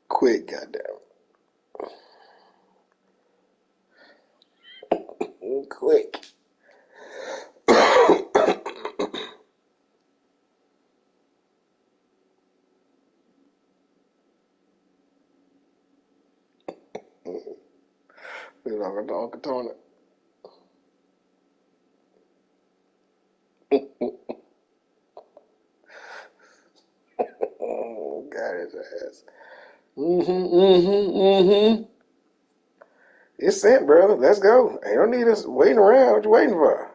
Quick, goddamn. Quick. Feel like a Uncle Tony. Got his ass. It's sent, brother. Let's go. Ain't no need us waiting around. What you waiting for?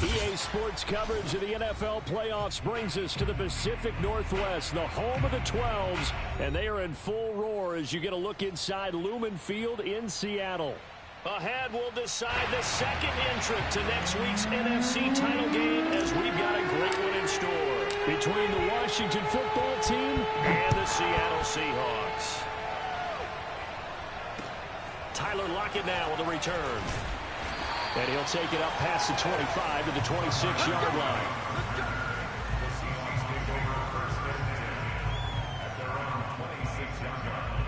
EA Sports coverage of the NFL playoffs brings us to the Pacific Northwest, the home of the 12s, and they are in full roar as you get a look inside Lumen Field in Seattle. Ahead, we'll decide the second entrant to next week's NFC title game as we've got a great one in store between the Washington football team and the Seattle Seahawks. Tyler Lockett now with the return. And he'll take it up past the 25 to the 26-yard line. The Seahawks take over first and 10 at their own 26-yard line.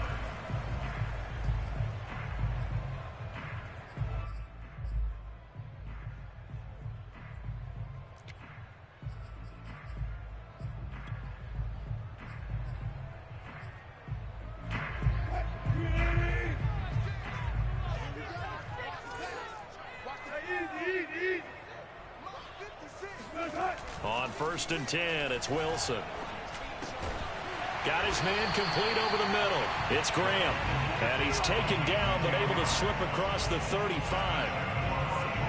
On first and 10, it's Wilson. Got his man complete over the middle. It's Graham. And he's taken down, but able to slip across the 35.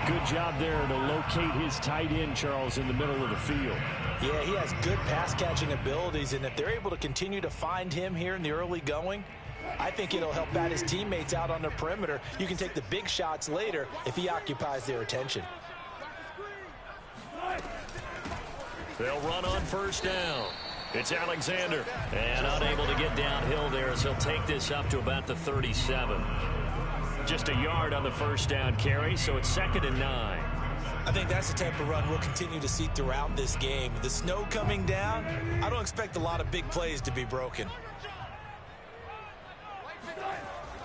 Good job there to locate his tight end, Charles, in the middle of the field. Yeah, he has good pass-catching abilities, and if they're able to continue to find him here in the early going, I think it'll help out his teammates out on the perimeter. You can take the big shots later if he occupies their attention. They'll run on first down. It's Alexander. And unable to get downhill there as he'll take this up to about the 37. Just a yard on the first down carry, so it's 2nd and 9. I think that's the type of run we'll continue to see throughout this game. With the snow coming down, I don't expect a lot of big plays to be broken.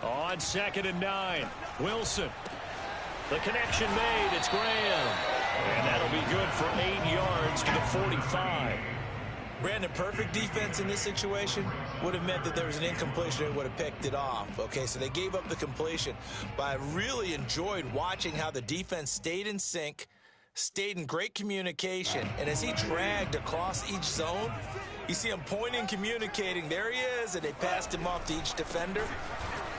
On 2nd and 9, Wilson. The connection made. It's Graham. And that'll be good for 8 yards to the 45. Brandon, perfect defense in this situation would have meant that there was an incompletion and would have picked it off. Okay, so they gave up the completion. But I really enjoyed watching how the defense stayed in sync, stayed in great communication, and as he dragged across each zone, you see him pointing, communicating. There he is, and they passed him off to each defender.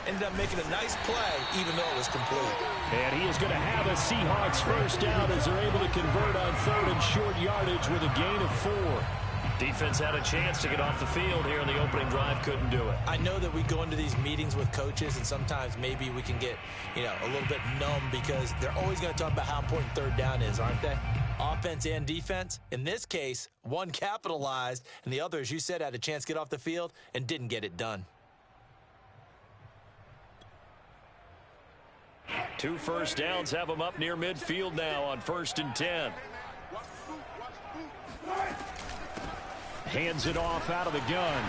Ended up making a nice play, even though it was complete. And he is going to have a Seahawks first down as they're able to convert on 3rd and short yardage with a gain of 4. Defense had a chance to get off the field here in the opening drive, couldn't do it. I know that we go into these meetings with coaches, and sometimes maybe we can get, a little bit numb because they're always going to talk about how important 3rd down is, aren't they? Offense and defense. In this case, one capitalized, and the other, as you said, had a chance to get off the field and didn't get it done. 2 first downs have them up near midfield now on 1st and 10. Hands it off out of the gun.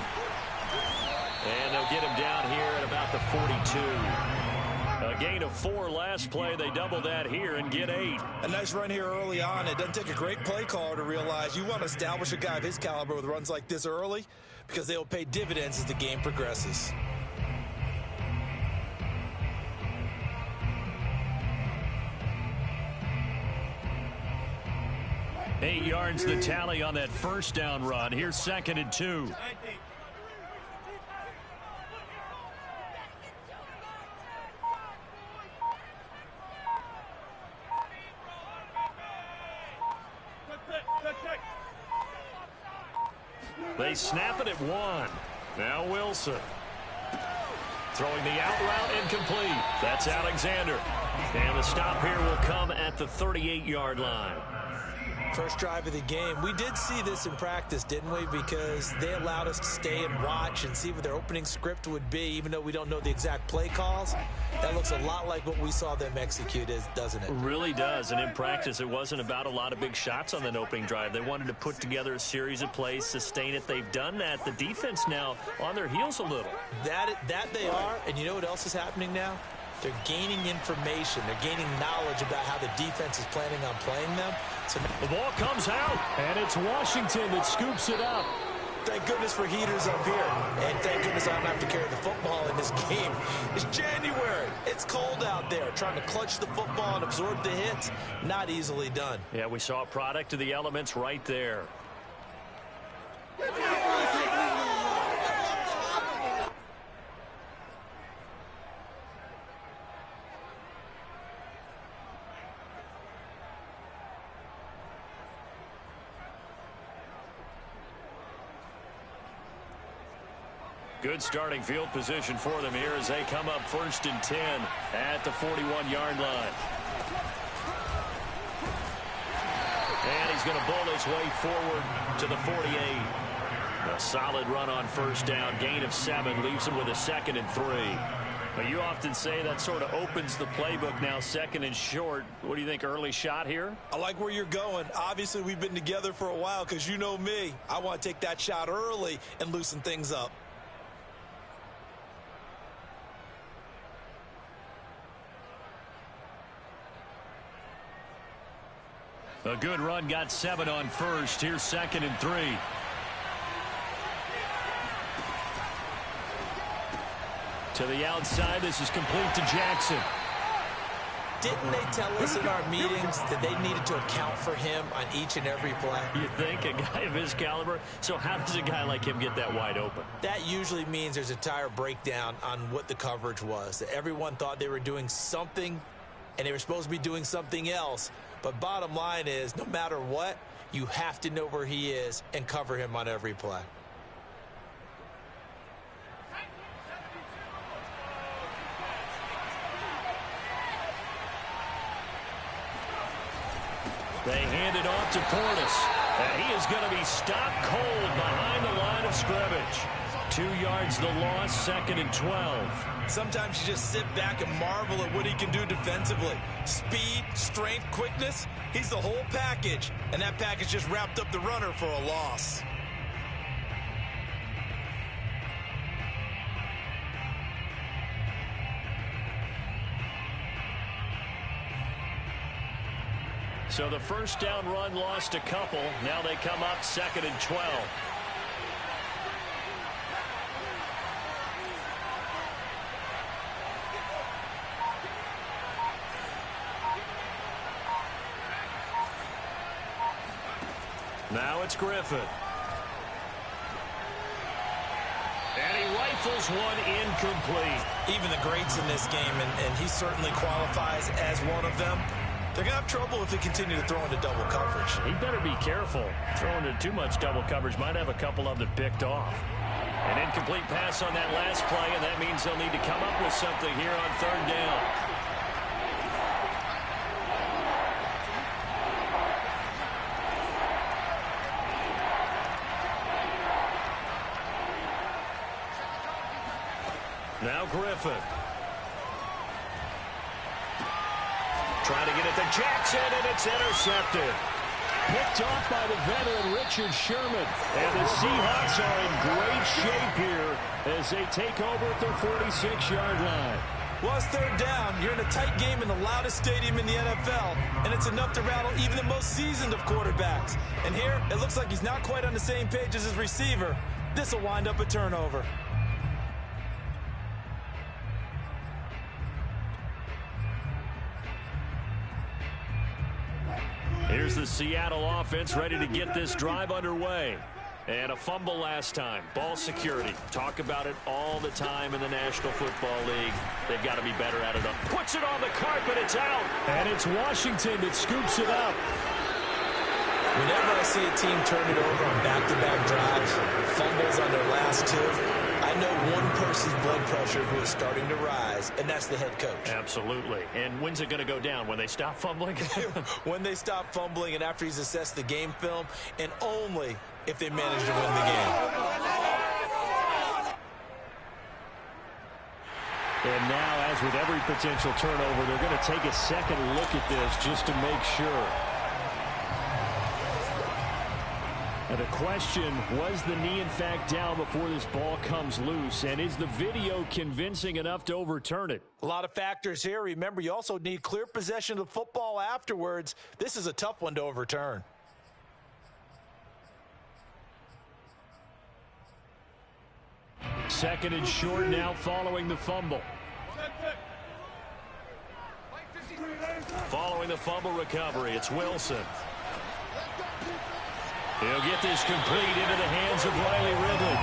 And they'll get him down here at about the 42. A gain of 4 last play. They double that here and get 8. A nice run here early on. It doesn't take a great play caller to realize you want to establish a guy of his caliber with runs like this early because they will pay dividends as the game progresses. 8 yards the tally on that first down run. Here's 2nd and 2. they snap it at 1. Now Wilson. Throwing the out route incomplete. That's Alexander. And the stop here will come at the 38-yard line. First drive of the game. We did see this in practice, didn't we? Because they allowed us to stay and watch and see what their opening script would be, even though we don't know the exact play calls. That looks a lot like what we saw them execute, doesn't it? It really does. And in practice, it wasn't about a lot of big shots on that opening drive. They wanted to put together a series of plays, sustain it. They've done that. The defense now on their heels a little. That they are. And you know what else is happening now? They're gaining information. They're gaining knowledge about how the defense is planning on playing them. So the ball comes out, and it's Washington that scoops it up. Thank goodness for heaters up here. And thank goodness I don't have to carry the football in this game. It's January. It's cold out there. Trying to clutch the football and absorb the hits, not easily done. Yeah, we saw a product of the elements right there. Good starting field position for them here as they come up 1st and 10 at the 41-yard line. And he's going to bull his way forward to the 48. A solid run on 1st down. Gain of 7 leaves him with a 2nd and 3. But you often say that sort of opens the playbook now, 2nd and short. What do you think, early shot here? I like where you're going. Obviously, we've been together for a while because you know me. I want to take that shot early and loosen things up. A good run, got 7 on 1st. Here's 2nd and 3. To the outside, this is complete to Jackson. Didn't they tell us in our meetings that they needed to account for him on each and every play? You think? A guy of his caliber? So how does a guy like him get that wide open? That usually means there's a entire breakdown on what the coverage was. That everyone thought they were doing something, and they were supposed to be doing something else. But bottom line is, no matter what, you have to know where he is and cover him on every play. They hand it off to Portis, and he is going to be stopped cold behind the line of scrimmage. 2 yards the loss, 2nd and 12. Sometimes you just sit back and marvel at what he can do defensively. Speed, strength, quickness, he's the whole package. And that package just wrapped up the runner for a loss. So the 1st down run lost a couple. Now they come up 2nd and 12. Now it's Griffin. And he rifles one incomplete. Even the greats in this game, and he certainly qualifies as one of them, they're going to have trouble if they continue to throw into double coverage. He better be careful. Throwing into too much double coverage might have a couple of them picked off. An incomplete pass on that last play, and that means they'll need to come up with something here on 3rd down. Now Griffin. Trying to get it to Jackson, and it's intercepted. Picked off by the veteran Richard Sherman. And the Seahawks are in great shape here as they take over at their 46-yard line. Well, it's 3rd down. You're in a tight game in the loudest stadium in the NFL, and it's enough to rattle even the most seasoned of quarterbacks. And here, it looks like he's not quite on the same page as his receiver. This will wind up a turnover. Here's the Seattle offense ready to get this drive underway. And a fumble last time. Ball security. Talk about it all the time in the National Football League. They've got to be better at it. Puts it on the carpet. It's out. And it's Washington that scoops it up. Whenever I see a team turn it over on back-to-back drives, fumbles on their last two, I know one person's blood pressure who is starting to rise, and that's the head coach. Absolutely. And when's it going to go down? When they stop fumbling? When they stop fumbling and after he's assessed the game film, and only if they manage to win the game. And now, as with every potential turnover, they're going to take a second look at this just to make sure. And the question, was the knee in fact down before this ball comes loose? And is the video convincing enough to overturn it? A lot of factors here. Remember, you also need clear possession of the football afterwards. This is a tough one to overturn. Second and short now following the fumble. Following the fumble recovery, it's Wilson. He'll get this complete into the hands of Riley Ridley.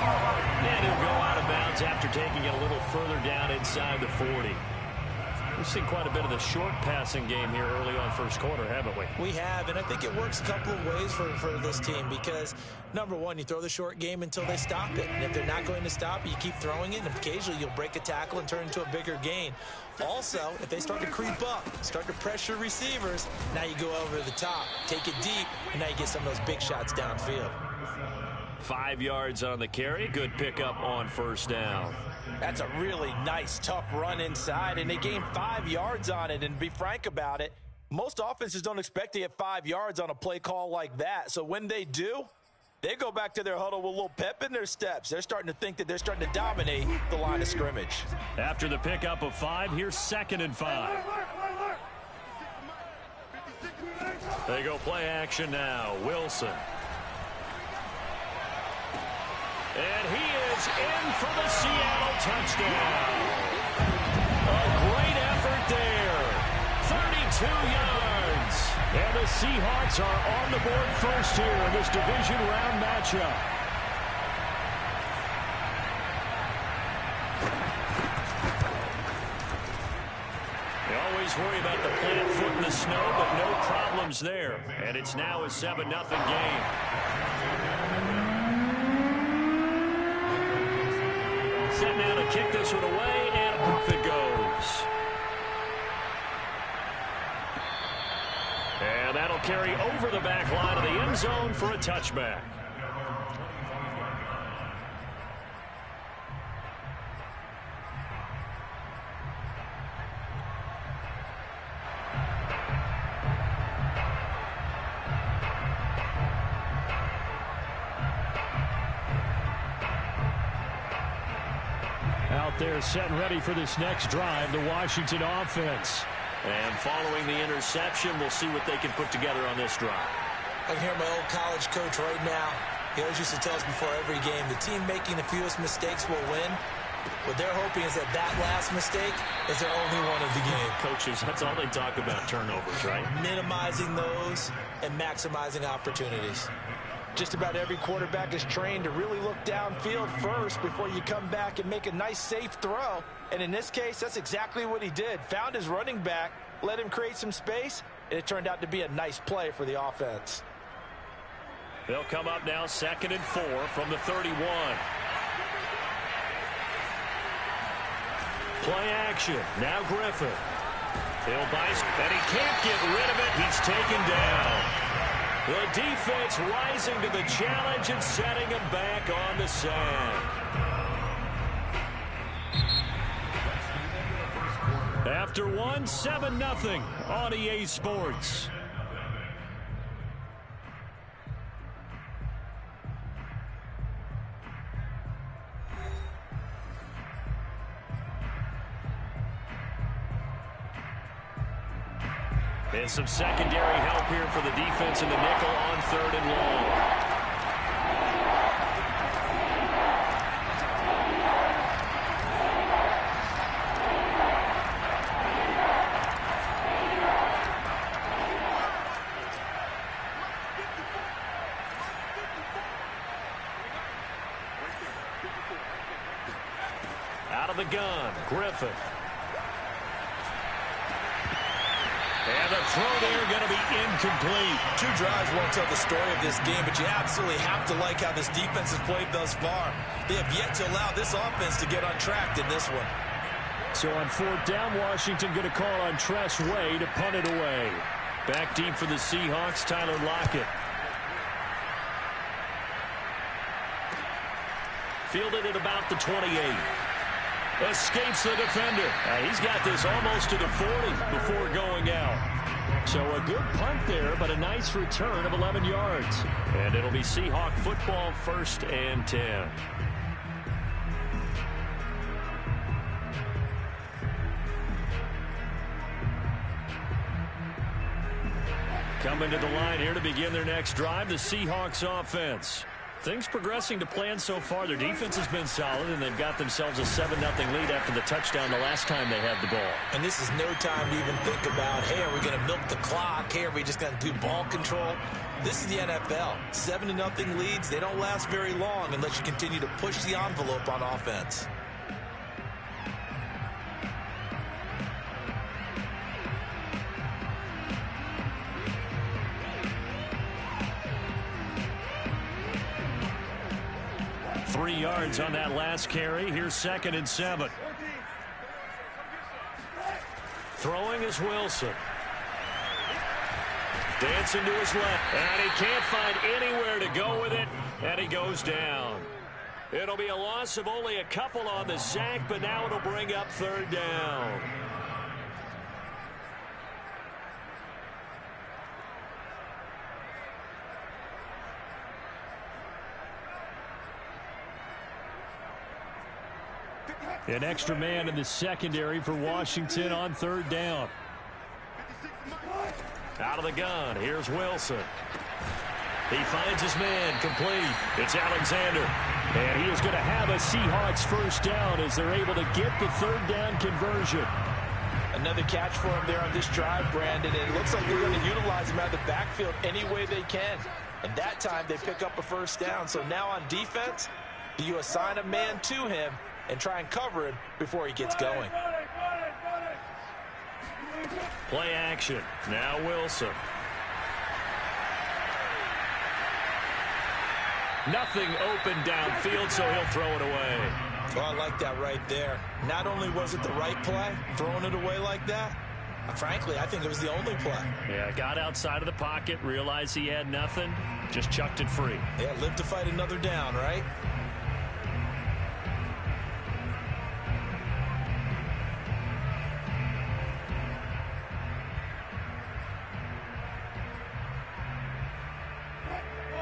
And he'll go out of bounds after taking it a little further down inside the 40. We've seen quite a bit of the short passing game here early on first quarter, haven't we? We have, and I think it works a couple of ways for this team because, number one, you throw the short game until they stop it. And if they're not going to stop it, you keep throwing it, and occasionally you'll break a tackle and turn into a bigger gain. Also, if they start to creep up, start to pressure receivers, now you go over the top, take it deep, and now you get some of those big shots downfield. 5 yards on the carry. Good pickup on first down. That's a really nice, tough run inside, and they gained 5 yards on it. And to be frank about it, most offenses don't expect to get 5 yards on a play call like that. So when they do, they go back to their huddle with a little pep in their steps. They're starting to think that they're starting to dominate the line of scrimmage. After the pickup of 5, here's 2nd and 5. They go play action now. Wilson. And he is in for the Seattle touchdown. A great effort there. 32 yards. And the Seahawks are on the board first here in this division round matchup. They always worry about the plant foot in the snow, but no problems there. And it's now a 7-0 game. Set now to kick this one away, and off it goes. And that'll carry over the back line of the end zone for a touchback. Out there set and ready for this next drive, the Washington offense. And following the interception, we'll see what they can put together on this drive. I can hear my old college coach right now. He always used to tell us before every game, the team making the fewest mistakes will win. What they're hoping is that last mistake is their only one of the game. Coaches, that's all they talk about, turnovers, right? Minimizing those and maximizing opportunities. Just about every quarterback is trained to really look downfield first before you come back and make a nice, safe throw. And in this case, that's exactly what he did. Found his running back, let him create some space, and it turned out to be a nice play for the offense. They'll come up now 2nd and 4 from the 31. Play action. Now Griffin. He'll bice, and he can't get rid of it. He's taken down. The defense rising to the challenge and setting him back on the sack. After one, 7-0 on EA Sports. And some secondary help here for the defense in the nickel on 3rd and long. Out of the gun, Griffin. And the throw there going to be incomplete. 2 drives won't tell the story of this game, but you absolutely have to like how this defense has played thus far. They have yet to allow this offense to get untracked in this one. So on 4th down, Washington going to call on Tress Way to punt it away. Back deep for the Seahawks, Tyler Lockett. Fielded at about the 28. Escapes the defender. He's got this almost to the 40 before going out. So a good punt there, but a nice return of 11 yards. And it'll be Seahawk football, 1st and 10. Coming to the line here to begin their next drive, the Seahawks offense. Things progressing to plan so far. Their defense has been solid, and they've got themselves a 7-0 lead after the touchdown the last time they had the ball. And this is no time to even think about, hey, are we going to milk the clock? Hey, are we just going to do ball control? This is the NFL. 7-0 leads, they don't last very long unless you continue to push the envelope on offense. Three yards on that last carry. Here's 2nd and 7. Throwing is Wilson. Dancing to his left. And he can't find anywhere to go with it. And he goes down. It'll be a loss of only a couple on the sack, but now it'll bring up 3rd down. An extra man in the secondary for Washington on 3rd down. Out of the gun, here's Wilson. He finds his man, complete. It's Alexander. And he is going to have a Seahawks 1st down as they're able to get the 3rd down conversion. Another catch for him there on this drive, Brandon. And it looks like they're going to utilize him out of the backfield any way they can. And that time they pick up a 1st down. So now on defense, do you assign a man to him and try and cover him before he gets going? Play action. Now Wilson. Nothing open downfield, so he'll throw it away. Well, I like that right there. Not only was it the right play, throwing it away like that, frankly, I think it was the only play. Yeah, got outside of the pocket, realized he had nothing, just chucked it free. Yeah, live to fight another down, right?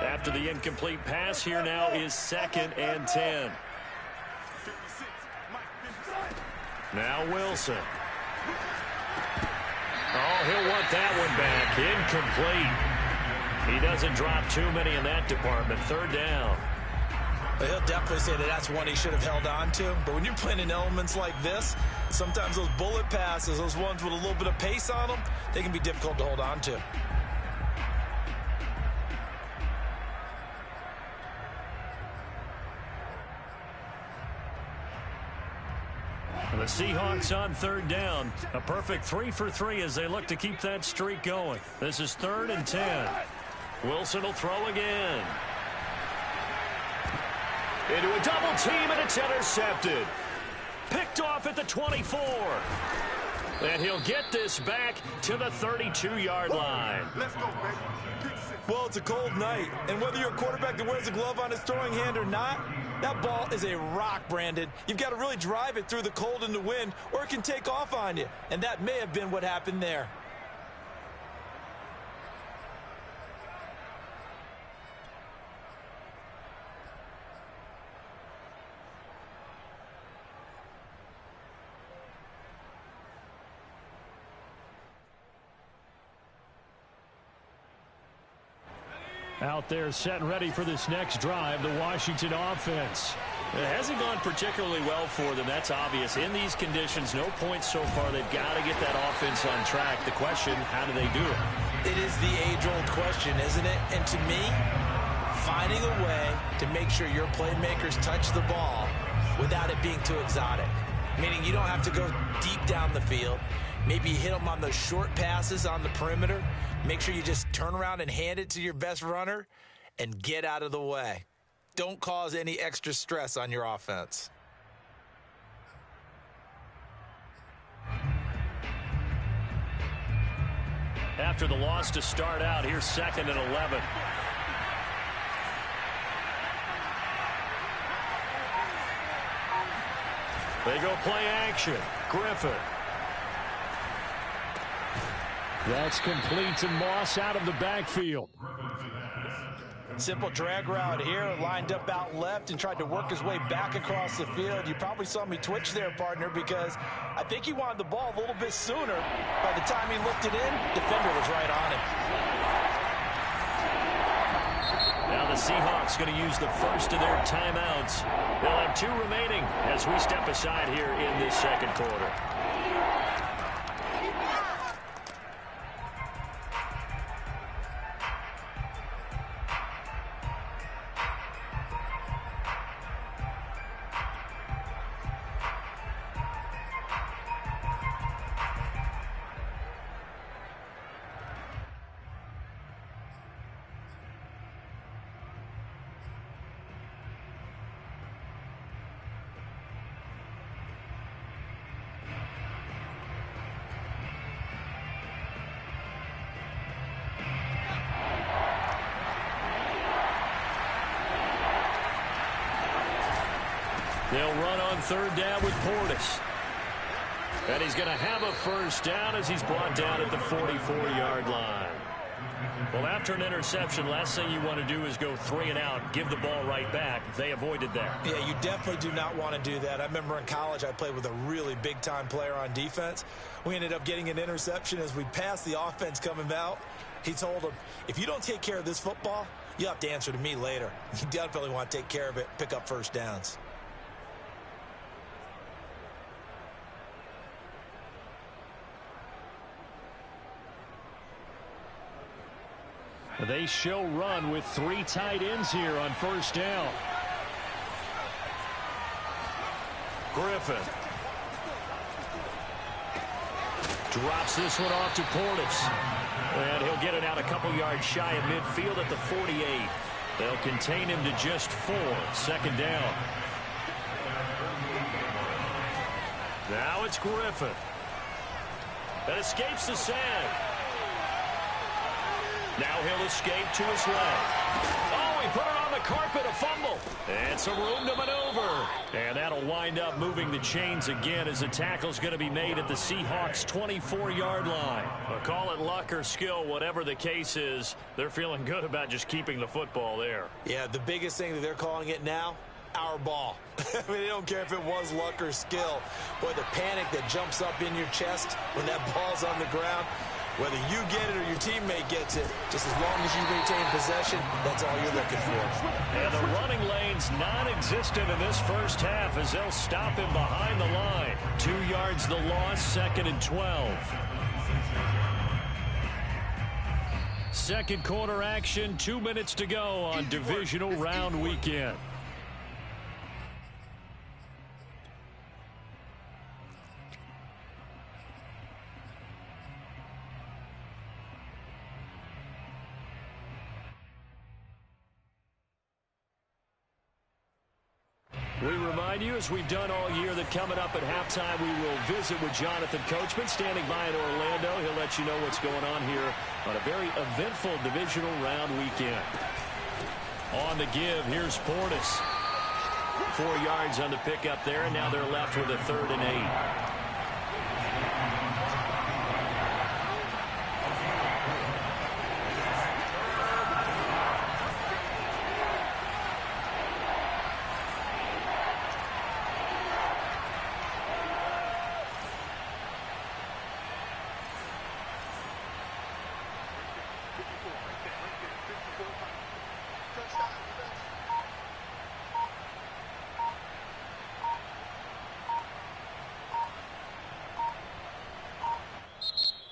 After the incomplete pass, here now is 2nd and 10. Now Wilson. Oh, he'll want that one back. Incomplete. He doesn't drop too many in that department. 3rd down. But he'll definitely say that that's one he should have held on to. But when you're playing in elements like this, sometimes those bullet passes, those ones with a little bit of pace on them, they can be difficult to hold on to. The Seahawks on 3rd down. A perfect 3 for 3 as they look to keep that streak going. This is 3rd and 10. Wilson will throw again. Into a double team, and it's intercepted. Picked off at the 24. And he'll get this back to the 32-yard line. Let's go, baby. Well, it's a cold night, and whether you're a quarterback that wears a glove on his throwing hand or not, that ball is a rock, Brandon. You've got to really drive it through the cold and the wind, or it can take off on you. And that may have been what happened there. Out there set and ready for this next drive, the Washington offense. It hasn't gone particularly well for them, that's obvious. In these conditions, no points so far. They've got to get that offense on track. The question, how do they do it? It is the age-old question, isn't it? And to me, finding a way to make sure your playmakers touch the ball without it being too exotic. Meaning you don't have to go deep down the field. Maybe you hit them on those short passes on the perimeter. Make sure you just turn around and hand it to your best runner and get out of the way. Don't cause any extra stress on your offense. After the loss to start out, here's 2nd and 11. They go play action. Griffin. That's complete to Moss out of the backfield. Simple drag route here, lined up out left and tried to work his way back across the field. You probably saw me twitch there, partner, because I think he wanted the ball a little bit sooner. By the time he looked it in, defender was right on him. Now the Seahawks going to use the first of their timeouts. They'll have 2 remaining as we step aside here in this second quarter. They'll run on 3rd down with Portis. And he's going to have a first down as he's brought down at the 44-yard line. Well, after an interception, last thing you want to do is go 3 and out, give the ball right back. They avoided that. Yeah, you definitely do not want to do that. I remember in college I played with a really big-time player on defense. We ended up getting an interception as we passed the offense coming out. He told him, if you don't take care of this football, you'll have to answer to me later. You definitely want to take care of it, pick up first downs. They show run with 3 tight ends here on first down. Griffin. Drops this one off to Portis. And he'll get it out a couple yards shy of midfield at the 48. They'll contain him to just 4. 2nd down. Now it's Griffin. That escapes the sand. Now he'll escape to his left. Oh, he put it on the carpet, a fumble. And some room to maneuver. And that'll wind up moving the chains again as the tackle's going to be made at the Seahawks' 24-yard line. Well, call it luck or skill, whatever the case is, they're feeling good about just keeping the football there. Yeah, the biggest thing that they're calling it now, our ball. I mean, they don't care if it was luck or skill. Boy, the panic that jumps up in your chest when that ball's on the ground, whether you get it or your teammate gets it, just as long as you retain possession, that's all you're looking for. And the running lane's non-existent in this first half as they'll stop him behind the line. 2 yards the loss, 2nd and 12. Second quarter action, 2 minutes to go on divisional round weekend. We remind you, as we've done all year, that coming up at halftime, we will visit with Jonathan Coachman, standing by in Orlando. He'll let you know what's going on here on a very eventful divisional round weekend. On the give, here's Portis. 4 yards on the pickup there, and now they're left with a 3rd and 8.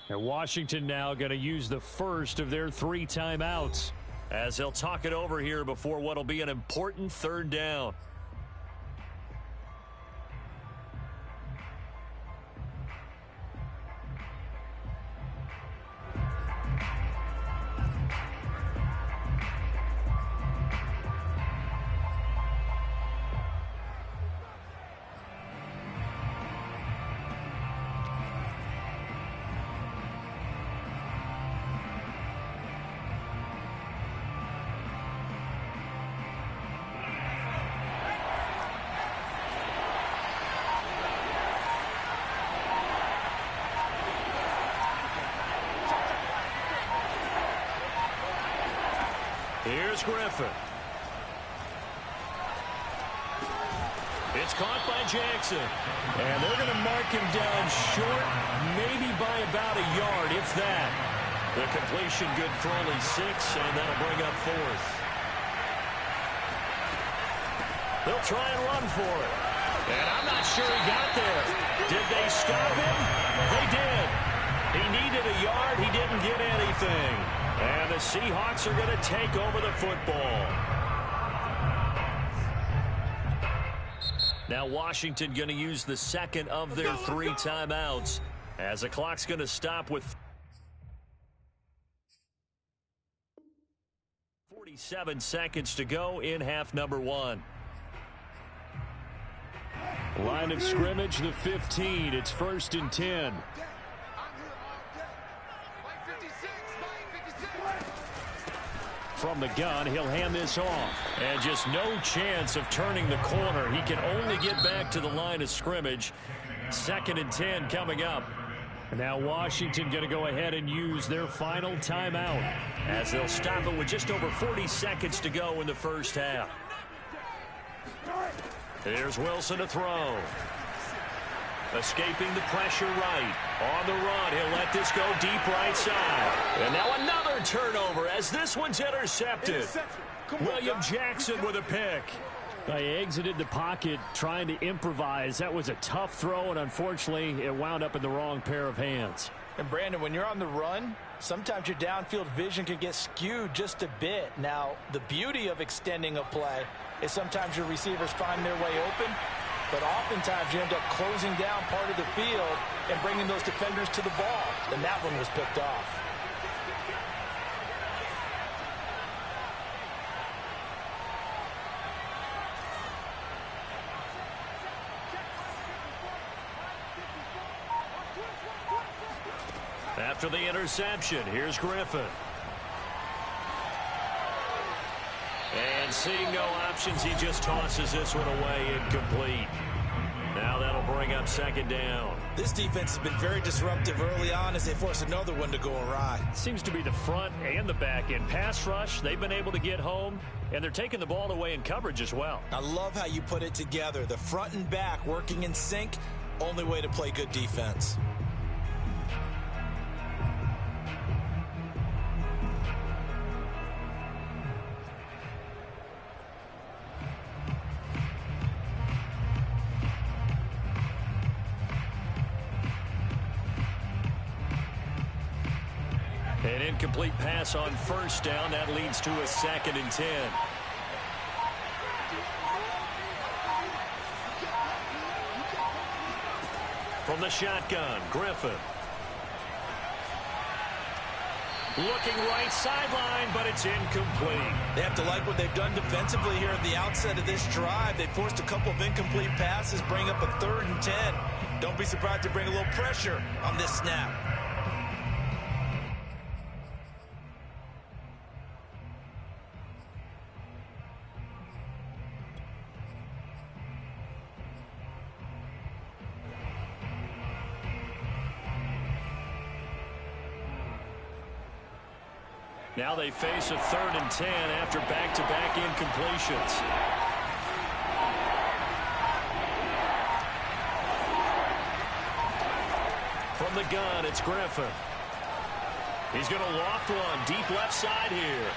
And Washington now going to use the first of their 3 timeouts as they'll talk it over here before what will be an important 3rd down. Here's Griffin. It's caught by Jackson. And they're going to mark him down short, maybe by about a yard, if that. The completion good for only 6, and that'll bring up 4th. They'll try and run for it. And I'm not sure he got there. Did they stop him? They did. He needed a yard. He didn't get anything. And the Seahawks are going to take over the football. Now Washington going to use the second of their 3 timeouts as the clock's going to stop with 47 seconds to go in half number 1. Line of scrimmage, the 15. It's 1st and 10. From the gun, he'll hand this off. And just no chance of turning the corner. He can only get back to the line of scrimmage. 2nd and 10 coming up. Now Washington going to go ahead and use their final timeout as they'll stop it with just over 40 seconds to go in the first half. Here's Wilson to throw. Escaping the pressure right. On the run, he'll let this go deep right side. And now another turnover as this one's intercepted. William Jackson with a pick. He exited the pocket trying to improvise. That was a tough throw, and unfortunately, it wound up in the wrong pair of hands. And Brandon, when you're on the run, sometimes your downfield vision can get skewed just a bit. Now, the beauty of extending a play is sometimes your receivers find their way open, but oftentimes you end up closing down part of the field and bringing those defenders to the ball. And that one was picked off. After the interception, here's Griffin. And seeing no options, he just tosses this one away incomplete. Now that'll bring up 2nd down. This defense has been very disruptive early on as they force another one to go awry. Seems to be the front and the back end. Pass rush, they've been able to get home, and they're taking the ball away in coverage as well. I love how you put it together. The front and back working in sync, only way to play good defense. An incomplete pass on 1st down. That leads to a 2nd and 10. From the shotgun, Griffin. Looking right sideline, but it's incomplete. They have to like what they've done defensively here at the outset of this drive. They forced a couple of incomplete passes, bring up a 3rd and 10. Don't be surprised to bring a little pressure on this snap. Now they face a 3rd and 10 after back-to-back incompletions. From the gun, it's Griffin. He's going to loft one deep left side here.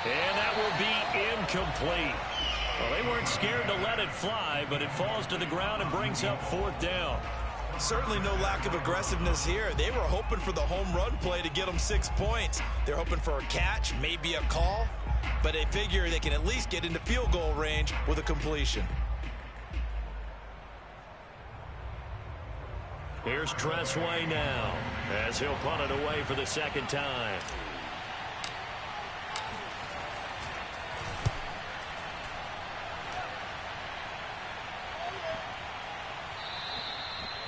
And that will be incomplete. Well, they weren't scared to let it fly, but it falls to the ground and brings up 4th down. Certainly no lack of aggressiveness here. They were hoping for the home run play to get them 6 points. They're hoping for a catch, maybe a call, but they figure they can at least get into field goal range with a completion. Here's Tressway now as he'll punt it away for the 2nd time.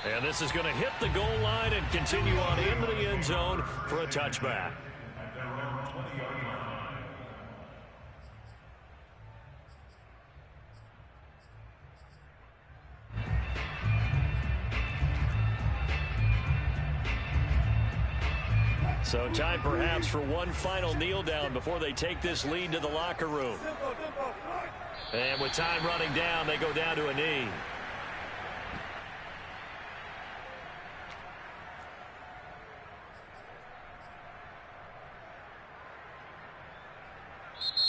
And this is going to hit the goal line and continue on into the end zone for a touchback. At their own 20-yard line. So time perhaps for one final kneel down before they take this lead to the locker room. And with time running down, they go down to a knee.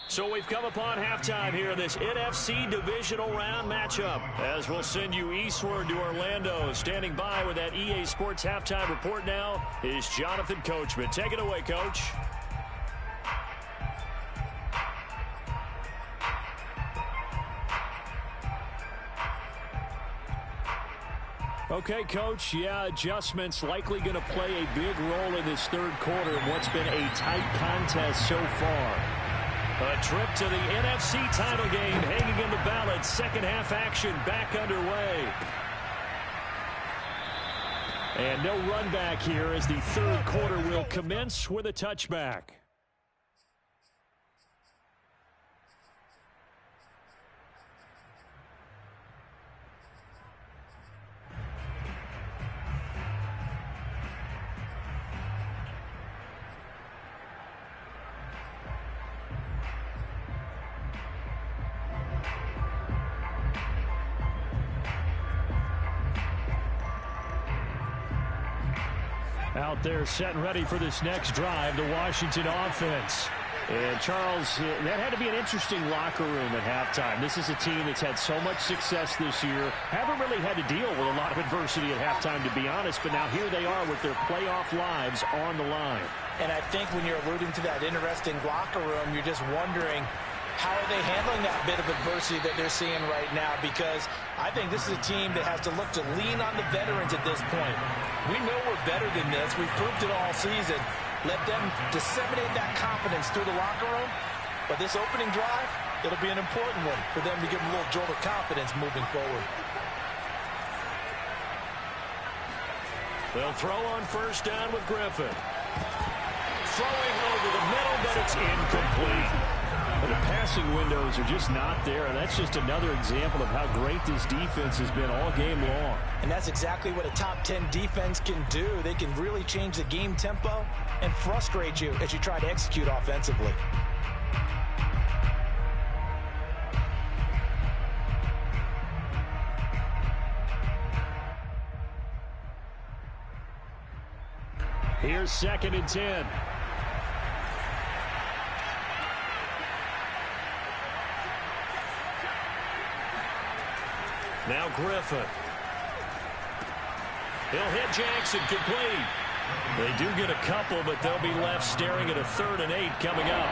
So we've come upon halftime here in this NFC divisional round matchup. As we'll send you eastward to Orlando. Standing by with that EA Sports halftime report now is Jonathan Coachman. Take it away, Coach. Okay, Coach, yeah, adjustments likely going to play a big role in this third quarter in what's been a tight contest so far. A trip to the NFC title game hanging in the balance. Second half action back underway. And no run back here as the third quarter will commence with a touchback. Out there set and ready for this next drive, the Washington offense. And Charles, that had to be an interesting locker room at halftime. This is a team that's had so much success this year. Haven't really had to deal with a lot of adversity at halftime, to be honest. But now here they are with their playoff lives on the line. And I think when you're alluding to that interesting locker room, you're just wondering, how are they handling that bit of adversity that they're seeing right now? Because I think this is a team that has to look to lean on the veterans at this point. We know we're better than this. We've proved it all season. Let them disseminate that confidence through the locker room. But this opening drive, it'll be an important one for them to give them a little jolt of confidence moving forward. They'll throw on first down with Griffin. Throwing over the middle, but it's incomplete. The passing windows are just not there, and that's just another example of how great this defense has been all game long. And that's exactly what a top 10 defense can do. They can really change the game tempo and frustrate you as you try to execute offensively. Here's 2nd and 10. Now Griffin. He'll hit Jackson complete. They do get a couple, but they'll be left staring at a 3rd and 8 coming up.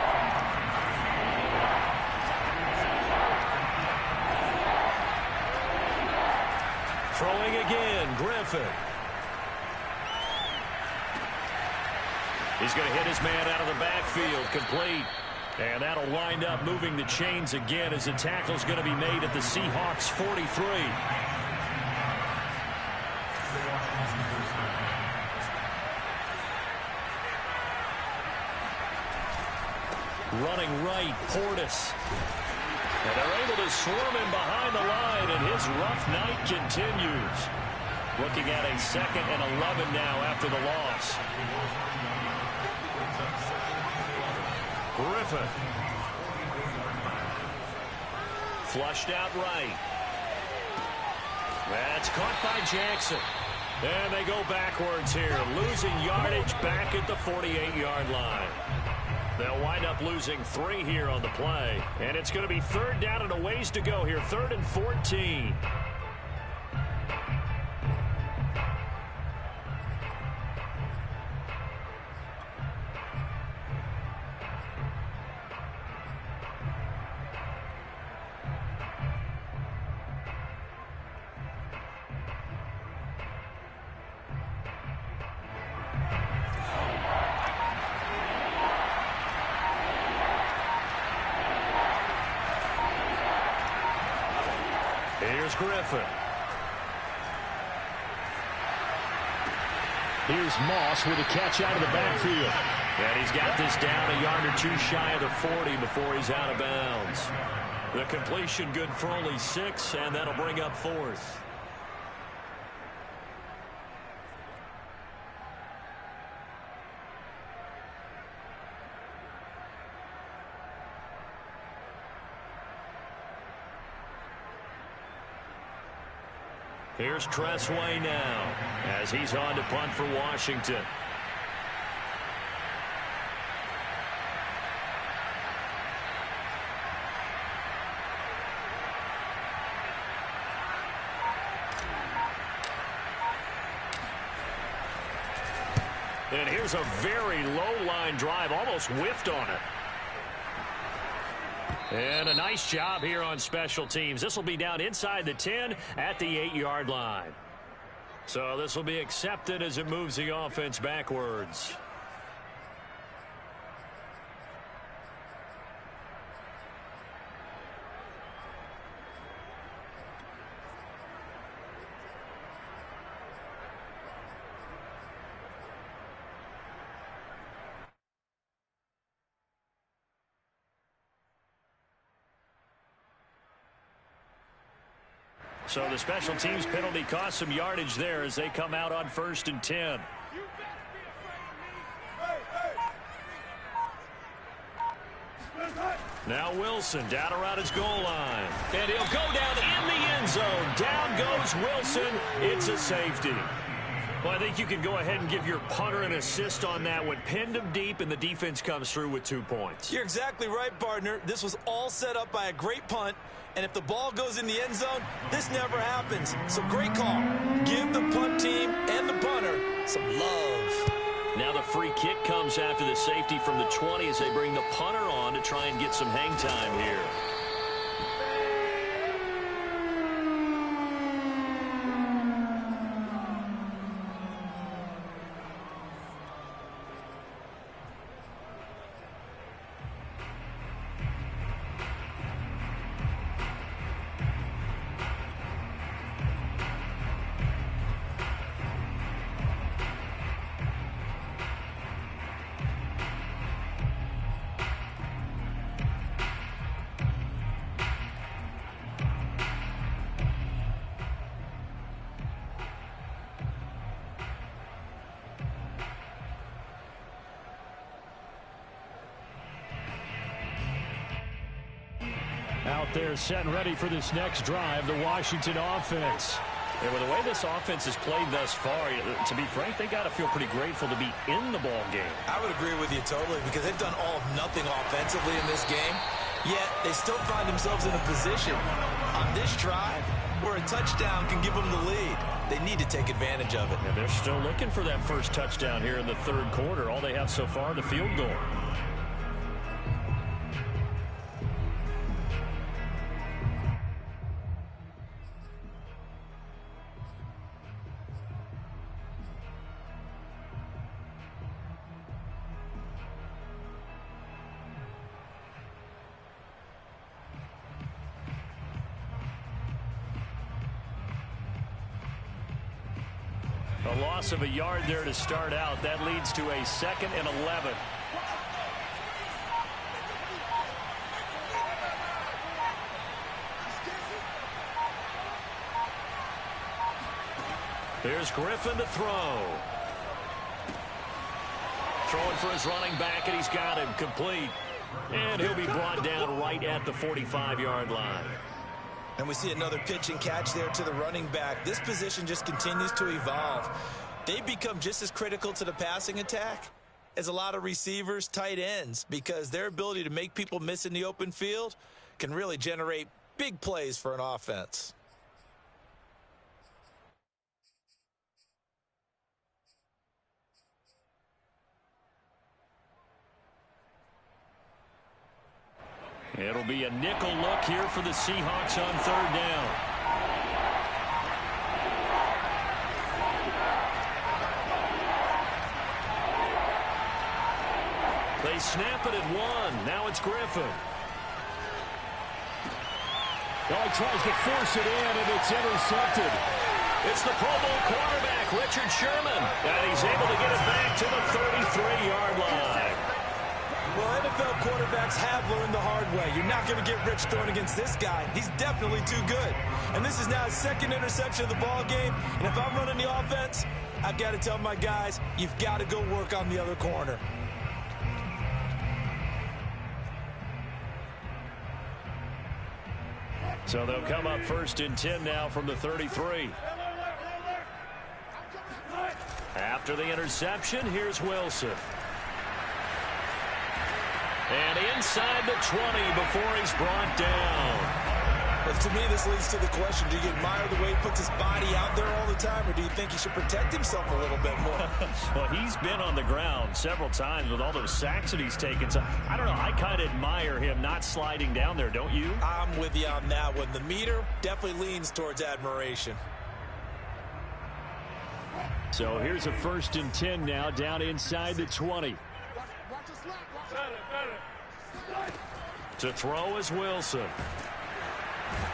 Throwing again, Griffin. He's going to hit his man out of the backfield, complete. And that'll wind up moving the chains again as the tackle's going to be made at the Seahawks 43. Running right, Portis. And they're able to swarm him behind the line, and his rough night continues. Looking at a 2nd and 11 now after the loss. Griffin. Flushed out right. That's caught by Jackson. And they go backwards here, losing yardage back at the 48-yard line. They'll wind up losing 3 here on the play. And it's going to be 3rd down and a ways to go here, 3rd and 14. Here's Griffin. Here's Moss with a catch out of the backfield. And he's got this down a yard or 2 shy of the 40 before he's out of bounds. The completion good for only 6, and that'll bring up 4th. Here's Tressway now as he's on to punt for Washington. And here's a very low-line drive, almost whiffed on it. And a nice job here on special teams. This will be down inside the 10 at the 8-yard line. So this will be accepted as it moves the offense backwards. So the special teams penalty cost some yardage there as they come out on 1st and 10. Now Wilson down around his goal line. And he'll go down in the end zone. Down goes Wilson. It's a safety. Well, I think you can go ahead and give your punter an assist on that one. Pinned him deep, and the defense comes through with 2 points. You're exactly right, partner. This was all set up by a great punt. And if the ball goes in the end zone, this never happens. So great call. Give the punt team and the punter some love. Now the free kick comes after the safety from the 20 as they bring the punter on to try and get some hang time here. Out there set and ready for this next drive, the Washington offense. And with the way this offense has played thus far, to be frank, they got to feel pretty grateful to be in the ball game. I would agree with you totally because they've done all of nothing offensively in this game, yet they still find themselves in a position on this drive where a touchdown can give them the lead. They need to take advantage of it. And they're still looking for that first touchdown here in the third quarter. All they have so far, the field goal. A loss of a yard there to start out. That leads to a 2nd and 11. Here's Griffin to throw. Throwing for his running back, and he's got him complete. And he'll be brought down right at the 45-yard line. And we see another pitch and catch there to the running back. This position just continues to evolve. They become just as critical to the passing attack as a lot of receivers, tight ends, because their ability to make people miss in the open field can really generate big plays for an offense. It'll be a nickel look here for the Seahawks on 3rd down. They snap it at 1. Now it's Griffin. Well, he tries to force it in, and it's intercepted. It's the Pro Bowl quarterback, Richard Sherman. And he's able to get it back to the 33-yard line. Well, NFL quarterbacks have learned the hard way. You're not going to get rich throwing against this guy. He's definitely too good. And this is now his 2nd interception of the ball game. And if I'm running the offense, I've got to tell my guys, you've got to go work on the other corner. So they'll come up 1st and 10 now from the 33. After the interception, here's Wilson. And inside the 20 before he's brought down. But to me, this leads to the question, do you admire the way he puts his body out there all the time, or do you think he should protect himself a little bit more? Well, he's been on the ground several times with all those sacks that he's taken. So, I don't know, I kind of admire him not sliding down there, don't you? I'm with you on that one. The meter definitely leans towards admiration. So here's a 1st and 10 now, down inside the 20. To throw is Wilson.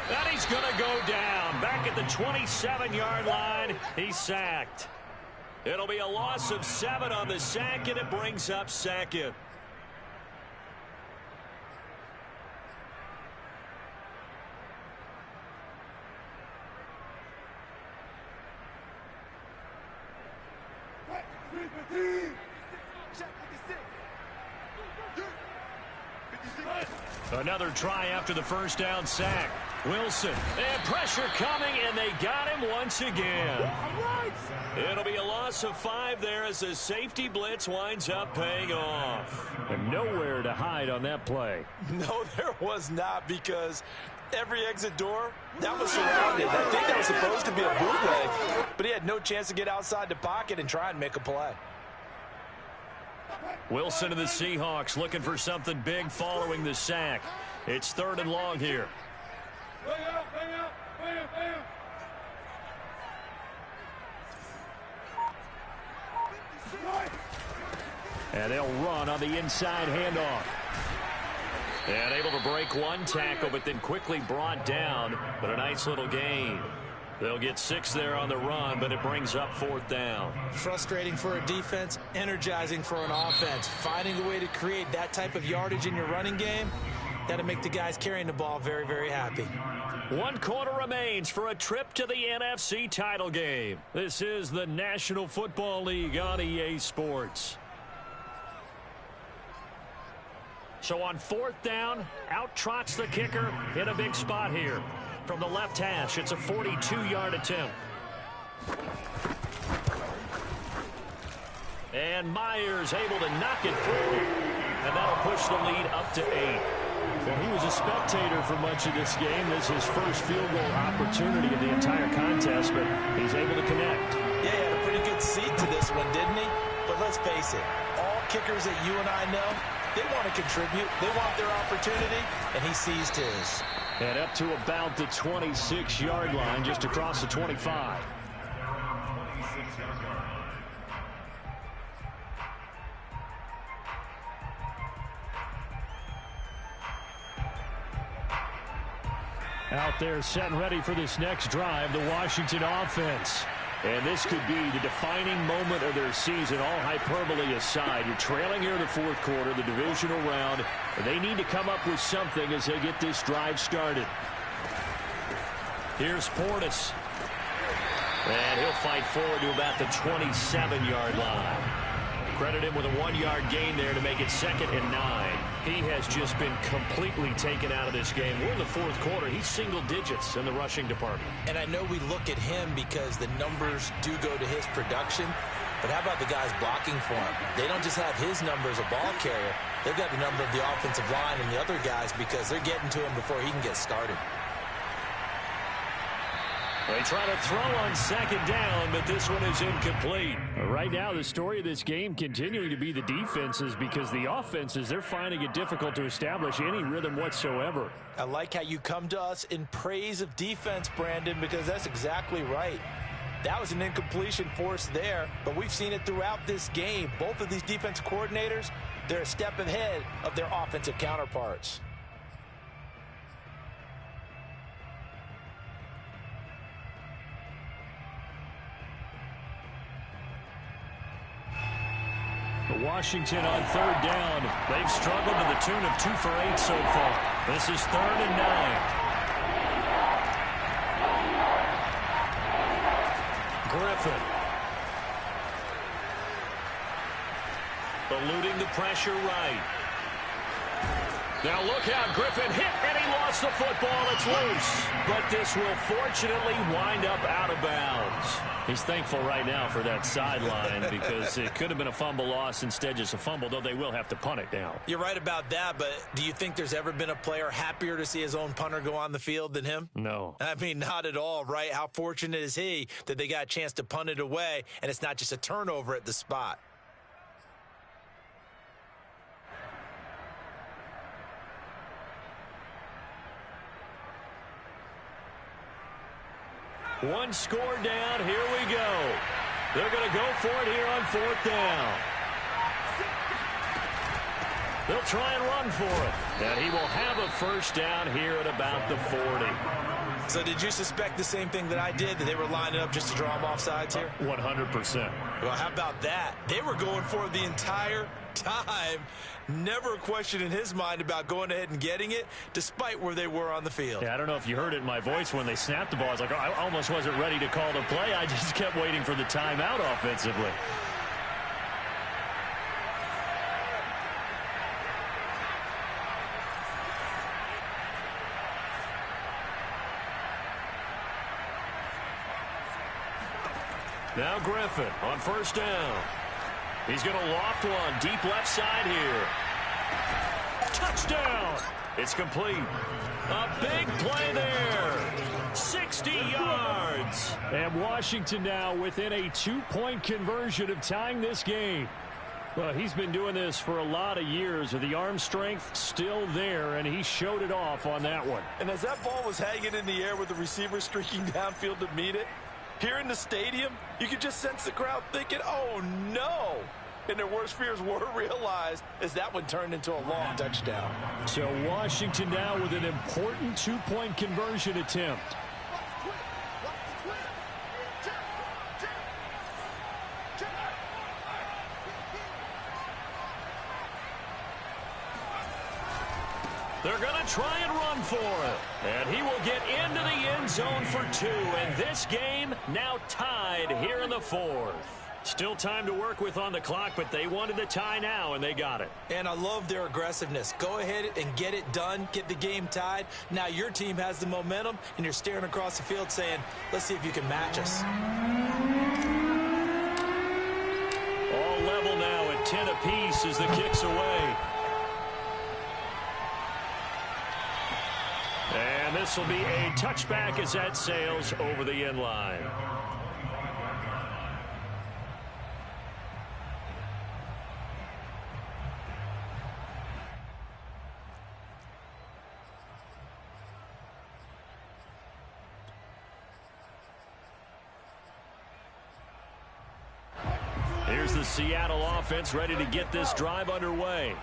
And he's going to go down. Back at the 27-yard line, he's sacked. It'll be a loss of 7 on the sack, and it brings up 2nd. Another try after the 1st down sack. Wilson, and pressure coming, and they got him once again. It'll be a loss of 5 there as the safety blitz winds up paying off. And nowhere to hide on that play. No, there was not, because every exit door, that was surrounded. I think that was supposed to be a bootleg, but he had no chance to get outside the pocket and try and make a play. Wilson and the Seahawks looking for something big following the sack. It's 3rd and long here. And they'll run on the inside handoff. And able to break one tackle, but then quickly brought down. But a nice little gain. They'll get 6 there on the run, but it brings up 4th down. Frustrating for a defense, energizing for an offense. Finding a way to create that type of yardage in your running game, that'll make the guys carrying the ball very, very happy. 1 quarter remains for a trip to the NFC title game. This is the National Football League on EA Sports. So on 4th down, out trots the kicker in a big spot here. From the left hash, it's a 42-yard attempt. And Myers able to knock it through. And that'll push the lead up to 8. Well, he was a spectator for much of this game. This is his first field goal opportunity of the entire contest, but he's able to connect. Yeah, he had a pretty good seat to this one, didn't he? But let's face it, all kickers that you and I know, they want to contribute. They want their opportunity, and he seized his. And up to about the 26-yard line, just across the 25. Out there set and ready for this next drive, the Washington offense. And this could be the defining moment of their season, all hyperbole aside. You're trailing here in the 4th quarter, the divisional round. They need to come up with something as they get this drive started. Here's Portis. And he'll fight forward to about the 27-yard line. Credit him with a 1-yard gain there to make it 2nd and 9. He has just been completely taken out of this game. We're in the 4th quarter. He's single digits in the rushing department. And I know we look at him because the numbers do go to his production. But how about the guys blocking for him? They don't just have his number as a ball carrier. They've got the number of the offensive line and the other guys because they're getting to him before he can get started. They try to throw on 2nd down, but this one is incomplete. Right now, the story of this game continuing to be the defenses because the offenses, they're finding it difficult to establish any rhythm whatsoever. I like how you come to us in praise of defense, Brandon, because that's exactly right. That was an incompletion forced there, but we've seen it throughout this game. Both of these defense coordinators, they're a step ahead of their offensive counterparts. Washington on 3rd down. They've struggled to the tune of 2 for 8 so far. This is 3rd and 9. Griffin. Eluding the pressure right. Now look out, Griffin hit and he lost the football. It's loose. But this will fortunately wind up out of bounds. He's thankful right now for that sideline because it could have been a fumble loss, instead just a fumble, though they will have to punt it now. You're right about that, but do you think there's ever been a player happier to see his own punter go on the field than him? No. I mean, not at all, right? How fortunate is he that they got a chance to punt it away, and it's not just a turnover at the spot. One score down. Here we go. They're going to go for it here on 4th down. They'll try and run for it. And he will have a first down here at about the 40. So did you suspect the same thing that I did, that they were lining up just to draw them off sides here? 100%. Well, how about that? They were going for it the entire time. Never a question in his mind about going ahead and getting it, despite where they were on the field. Yeah, I don't know if you heard it in my voice when they snapped the ball. I was like, oh, I almost wasn't ready to call the play. I just kept waiting for the timeout offensively. Now Griffin on first down. He's going to loft one deep left side here. Touchdown. It's complete. A big play there. 60 yards. And Washington now within a 2-point conversion of tying this game. Well, he's been doing this for a lot of years with the arm strength still there, and he showed it off on that one. And as that ball was hanging in the air with the receiver streaking downfield to meet it, here in the stadium, you could just sense the crowd thinking, oh, no. And their worst fears were realized as that one turned into a long touchdown. So Washington now with an important 2-point conversion attempt. They're going to try and run for it. And he will get into the end zone for 2. And this game now tied here in the 4th. Still time to work with on the clock, but they wanted the tie now, and they got it. And I love their aggressiveness. Go ahead and get it done. Get the game tied. Now your team has the momentum, and you're staring across the field saying, let's see if you can match us. All level now at 10 apiece as the kick's away. And this will be a touchback as that sails over the end line. Here's the Seattle offense ready to get this drive underway.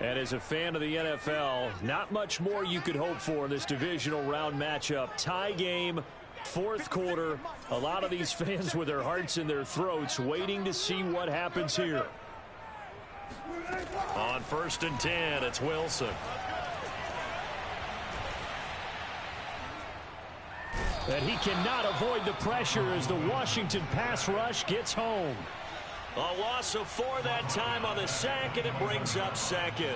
And as a fan of the NFL, not much more you could hope for in this divisional round matchup. Tie game, 4th quarter. A lot of these fans with their hearts in their throats waiting to see what happens here. On 1st and 10, it's Wilson. And he cannot avoid the pressure as the Washington pass rush gets home. A loss of 4 that time on the sack, and it brings up 2nd.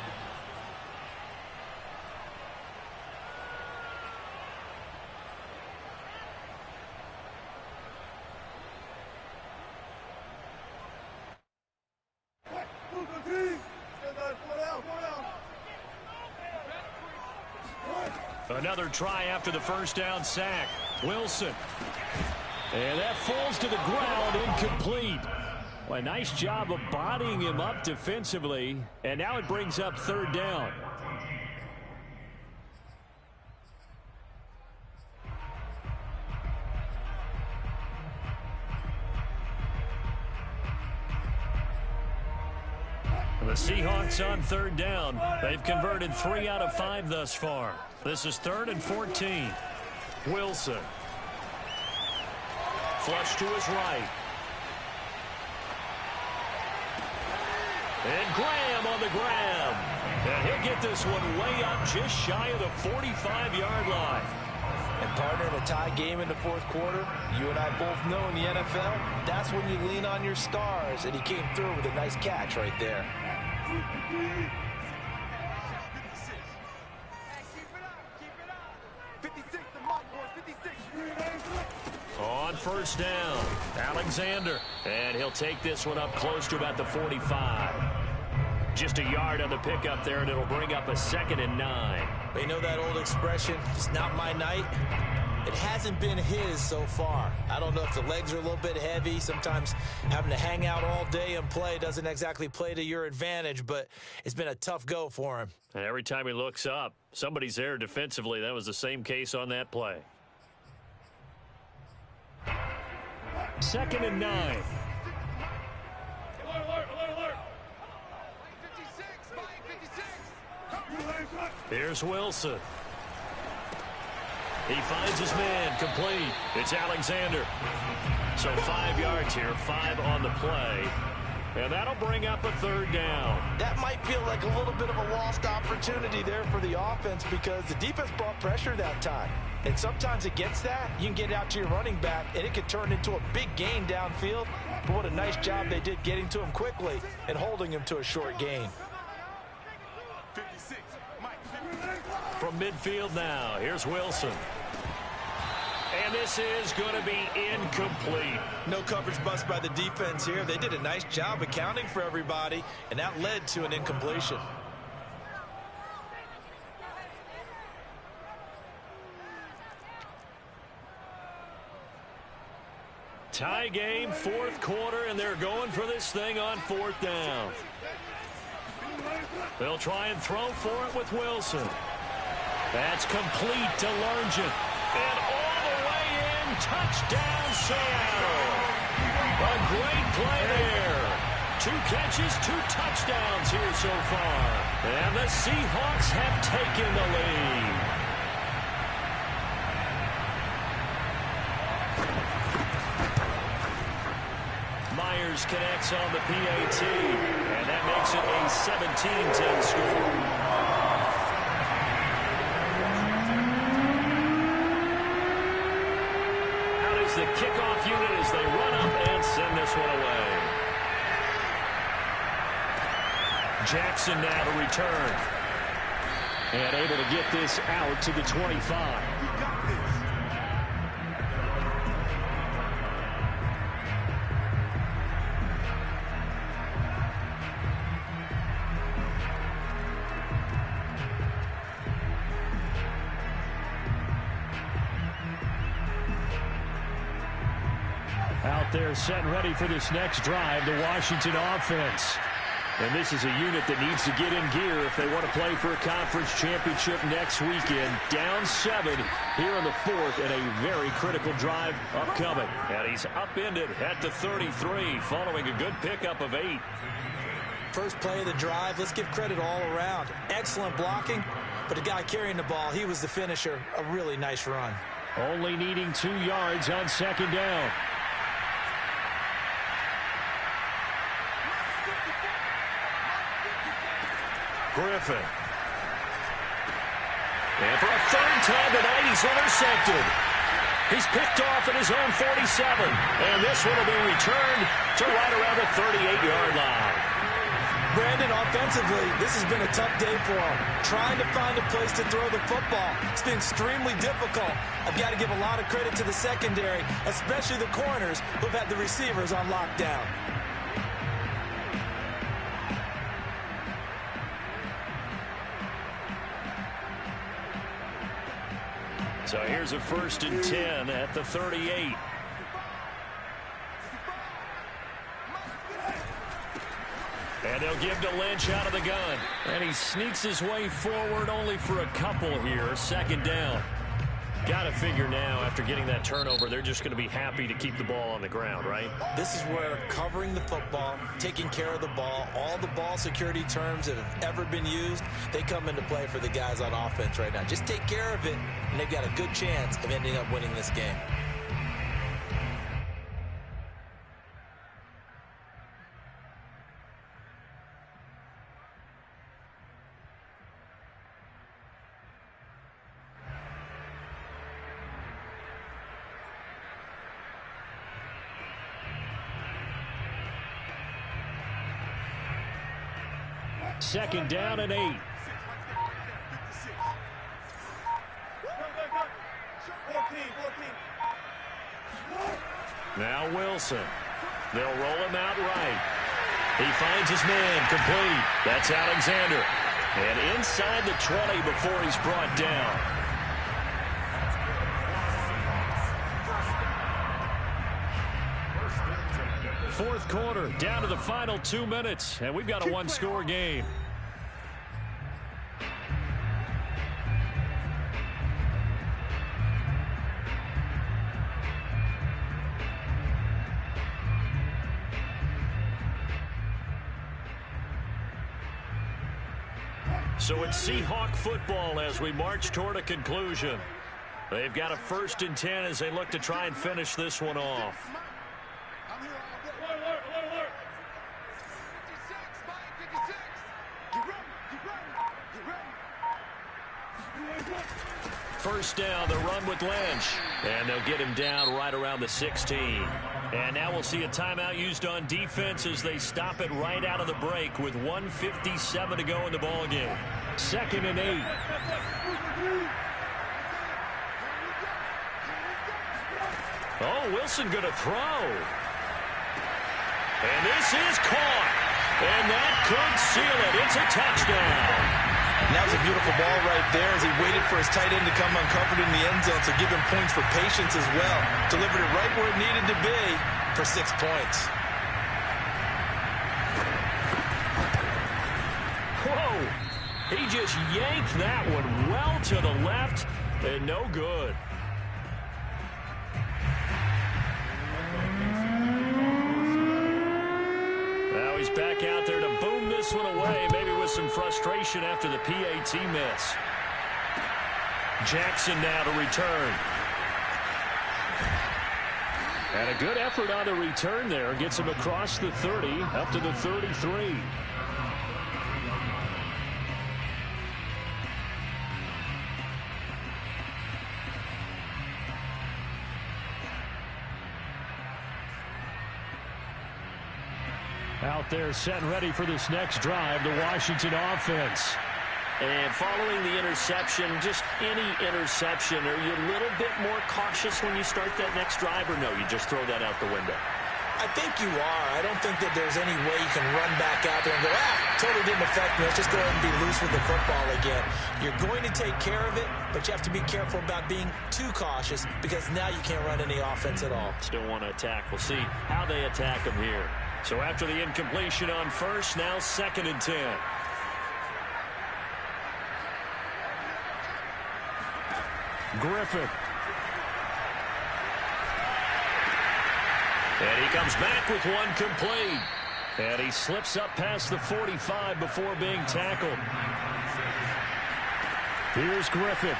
Another try after the first down sack. Wilson. And that falls to the ground, incomplete. Well, a nice job of bodying him up defensively, and now it brings up 3rd down. The Seahawks on 3rd down. They've converted 3 out of 5 thus far. This is 3rd and 14. Wilson. Flush to his right. And Graham on the grab. And he'll get this one way up just shy of the 45-yard line. And partner, in a tie game in the 4th quarter, you and I both know in the NFL, that's when you lean on your stars. And he came through with a nice catch right there. On first down. Alexander. And he'll take this one up close to about the 45. Just a yard on the pickup there, and it'll bring up a 2nd and 9. They know that old expression, it's not my night. It hasn't been his so far. I don't know if the legs are a little bit heavy. Sometimes having to hang out all day and play doesn't exactly play to your advantage, but it's been a tough go for him. And every time he looks up, somebody's there defensively. That was the same case on that play. 2nd and 9. Here's Wilson. He finds his man, complete. It's Alexander. So 5 yards here, 5 on the play. And that'll bring up a 3rd down. That might feel like a little bit of a lost opportunity there for the offense because the defense brought pressure that time. And sometimes against that, you can get out to your running back, and it can turn into a big gain downfield. But what a nice job they did getting to him quickly and holding him to a short gain. From midfield now, here's Wilson. And this is going to be incomplete. No coverage bust by the defense here. They did a nice job accounting for everybody, and that led to an incompletion. Tie game, 4th quarter, and they're going for this thing on 4th down. They'll try and throw for it with Wilson. That's complete to Lurgent. And all the way in, touchdown Seattle. A great play there. 2 catches, 2 touchdowns here so far. And the Seahawks have taken the lead. Myers connects on the PAT. And that makes it a 17-10 score. The kickoff unit as they run up and send this one away. Jackson now to return. And able to get this out to the 25. Out there set and ready for this next drive, the Washington offense. And this is a unit that needs to get in gear if they want to play for a conference championship next weekend. Down 7 here in the 4th and a very critical drive upcoming. And he's upended at the 33 following a good pickup of 8. First play of the drive, let's give credit all around. Excellent blocking, but the guy carrying the ball, he was the finisher. A really nice run. Only needing 2 yards on 2nd down. Griffin. And for a 3rd time tonight, he's intercepted. He's picked off at his own 47. And this one will be returned to right around the 38-yard line. Brandon, offensively, this has been a tough day for him. Trying to find a place to throw the football. It's been extremely difficult. I've got to give a lot of credit to the secondary, especially the corners who've had the receivers on lockdown. So here's a 1st and 10 at the 38. And they'll give to Lynch out of the gun. And he sneaks his way forward only for a couple here. 2nd down. Got to figure now, after getting that turnover, they're just going to be happy to keep the ball on the ground, right? This is where covering the football, taking care of the ball, all the ball security terms that have ever been used, they come into play for the guys on offense right now. Just take care of it, and they've got a good chance of ending up winning this game. Second down and 8. 14, 14. Now Wilson. They'll roll him out right. He finds his man complete. That's Alexander. And inside the 20 before he's brought down. Fourth quarter, down to the final 2 minutes, and we've got a one-score game. So it's Seahawk football as we march toward a conclusion. They've got a 1st and 10 as they look to try and finish this one off. First down, the run with Lynch. And they'll get him down right around the 16. And now we'll see a timeout used on defense as they stop it right out of the break with 1:57 to go in the ballgame. 2nd and 8. Oh, Wilson going to throw. And this is caught. And that could seal it. It's a touchdown. And that was a beautiful ball right there as he waited for his tight end to come uncovered in the end zone to give him points for patience as well. Delivered it right where it needed to be for 6 points. Whoa! He just yanked that one well to the left and no good. Now he's back out there to boom this one away, maybe with some frustration after the PAT miss. Jackson now to return. And a good effort on the return there. Gets him across the 30, up to the 33. Out there set and ready for this next drive, the Washington offense. And following the interception, just any interception, are you a little bit more cautious when you start that next drive, or no, you just throw that out the window? I think you are. I don't think that there's any way you can run back out there and go, totally didn't affect me. Let's just go ahead and be loose with the football again. You're going to take care of it, but you have to be careful about being too cautious because now you can't run any offense at all. Still want to attack. We'll see how they attack them here. So after the incompletion on first, now 2nd and 10. Griffin. And he comes back with one complete. And he slips up past the 45 before being tackled. Here's Griffin.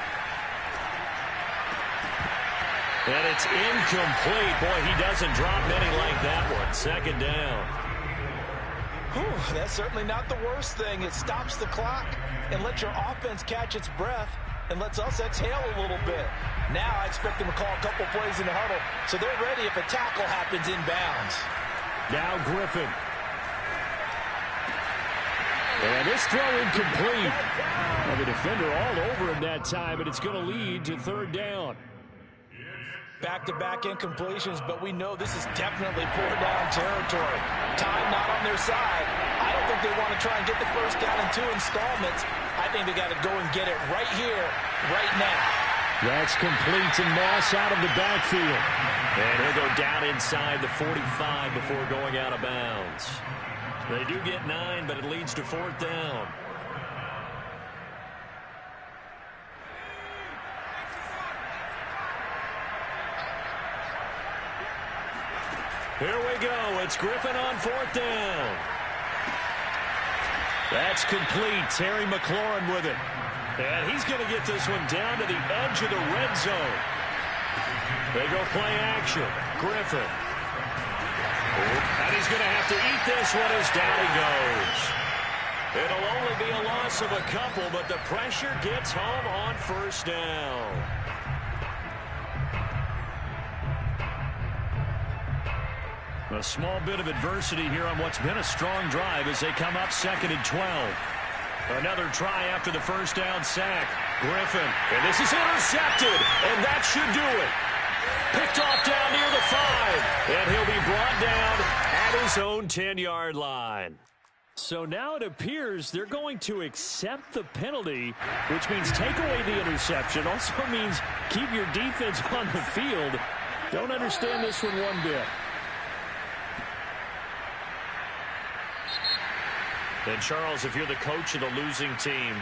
And it's incomplete. Boy, he doesn't drop many like that one. 2nd down. Whew, that's certainly not the worst thing. It stops the clock and lets your offense catch its breath and lets us exhale a little bit. Now I expect them to call a couple plays in the huddle so they're ready if a tackle happens inbounds. Now Griffin. And this throw incomplete. Well, the defender all over him that time, and it's going to lead to 3rd down. Back-to-back incompletions, but we know this is definitely 4th-down territory. Time not on their side. I don't think they want to try and get the 1st down in 2 installments. I think they got to go and get it right here, right now. That's complete to Moss out of the backfield. And he'll go down inside the 45 before going out of bounds. They do get 9, but it leads to 4th down. Here we go. It's Griffin on 4th down. That's complete. Terry McLaurin with it. And he's going to get this one down to the edge of the red zone. They go play action. Griffin. And he's going to have to eat this one as down he goes. It'll only be a loss of a couple, but the pressure gets home on 1st down. A small bit of adversity here on what's been a strong drive as they come up 2nd and 12. Another try after the 1st down sack. Griffin. And this is intercepted. And that should do it. Picked off down near the 5. And he'll be brought down at his own 10-yard line. So now it appears they're going to accept the penalty, which means take away the interception. Also means keep your defense on the field. Don't understand this one one bit. And Charles, if you're the coach of the losing team,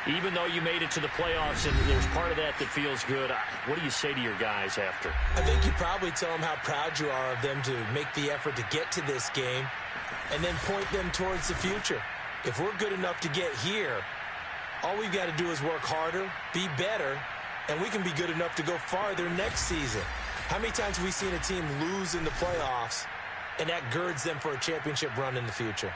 even though you made it to the playoffs and there's part of that that feels good, what do you say to your guys after? I think you probably tell them how proud you are of them to make the effort to get to this game and then point them towards the future. If we're good enough to get here, all we've got to do is work harder, be better, and we can be good enough to go farther next season. How many times have we seen a team lose in the playoffs, and that girds them for a championship run in the future?